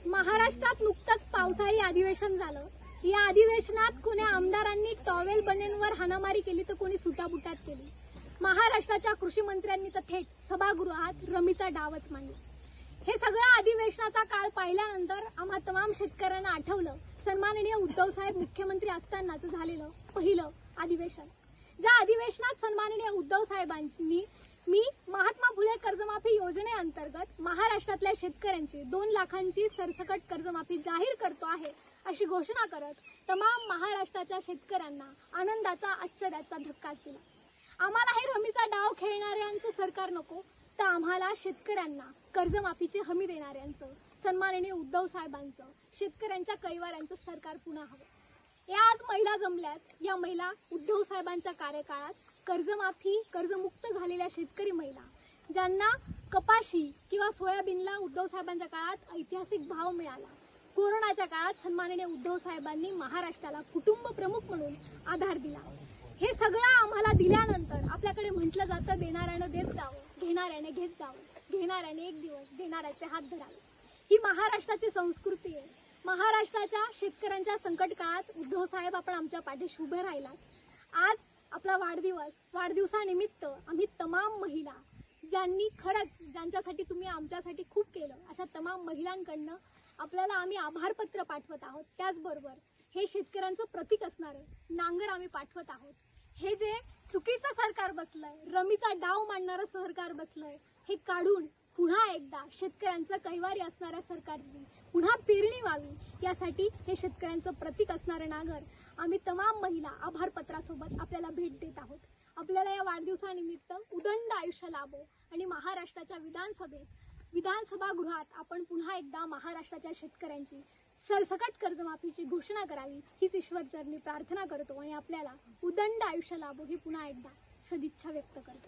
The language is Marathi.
महाराष्ट्रात नुकतंच पावसाळी अधिवेशन झालं। या अधिवेशनात कोणी आमदारांनी टॉवेल बनेनवर हाणामारी केली तर कोणी सुटाबुटात केली। महाराष्ट्राच्या कृषी मंत्र्यांनी तर थेट सभागृहात रमीचा डावच मांडला। हे सगळं अधिवेशनाचा काळ पाहिल्यानंतर आम्हा तमाम शेतकऱ्यांना आठवलं सन्माननीय उद्धव साहेब मुख्यमंत्री असतानाच झालेलं पहिलं अधिवेशन। ज्या अधिवेशनात सन्माननीय उद्धव साहेबांनी मी महात्मा फुले कर्जमाफी योजनेअंतर्गत महाराष्ट्रातल्या शेतकऱ्यांची 2 लाखांची सरसकट कर्जमाफी जाहीर करतो आहे अशी घोषणा करत तमाम महाराष्ट्राच्या शेतकऱ्यांना आनंदाचा आश्चर्याचा धक्का दिला। आम्हाला हे रमीचा डाव खेळणाऱ्यांचं सरकार नको, तर आम्हाला शेतकऱ्यांना कर्जमाफीची हमी देणाऱ्यांचं सन्माननीय उद्धव साहेबांचं शेतकऱ्यांच्या कैवाऱ्यांचं सरकार पुन्हा हवं। या आज महिला जमल्यात। या महिला उद्धव साहेबांच्या कार्यकाळात कर्जमाफी कर्जमुक्त झालेल्या शेतकरी महिला, ज्यांना कपाशी किंवा सोयाबीनला उद्धव साहेबांच्या काळात ऐतिहासिक भाव मिळाला। कोरोनाच्या काळात सन्माननीय उद्धव साहेबांनी महाराष्ट्राला कुटुंब प्रमुख म्हणून आधार दिला। हे सगळं आम्हाला दिल्यानंतर आपल्याकडे म्हटलं जातं देणाऱ्यानं देत जावं, घेणाऱ्याने घेत जावं, घेणाऱ्याने एक दिवस देणाऱ्याचे हात धरावे। ही महाराष्ट्राची संस्कृती आहे। महाराष्ट्राच्या शेतकऱ्यांच्या संकट काळात उद्धव साहेब आपण आमच्या पाठीशी उभे राहिलात। आज आपला वाढदिवसानिमित्त आम्ही तमाम महिला, ज्यांनी खरंच ज्यांच्यासाठी तुम्ही आमच्यासाठी खूप केलं, अशा तमाम महिलांकडनं आपल्याला आम्ही आभारपत्र पाठवत आहोत। त्याचबरोबर हे शेतकऱ्यांचं प्रतीक असणारं नांगर आम्ही पाठवत आहोत। हे जे चुकीचं सरकार बसलंय, रमीचा डाव मांडणारं सरकार बसलंय, हे काढून पुन्हा एकदा शेतकऱ्यांचं कैवारी असणाऱ्या सरकारची पुन्हा पेरणी व्हावी, यासाठी हे शेतकऱ्यांचं प्रतीक असणारं नांगर आम्ही तमाम महिला आभारपत्रासोबत आपल्याला भेट देत आहोत। आपल्याला या वाढदिवसानिमित्त उदंड आयुष्य लाभो आणि महाराष्ट्राच्या विधानसभा गृहात आपण पुन्हा एकदा महाराष्ट्राच्या शेतकऱ्यांची सरसकट कर्जमाफीची घोषणा करावी, हीच ईश्वरचरणी प्रार्थना करतो आणि आपल्याला उदंड आयुष्य लाभो ही पुन्हा एकदा सदिच्छा व्यक्त करतो।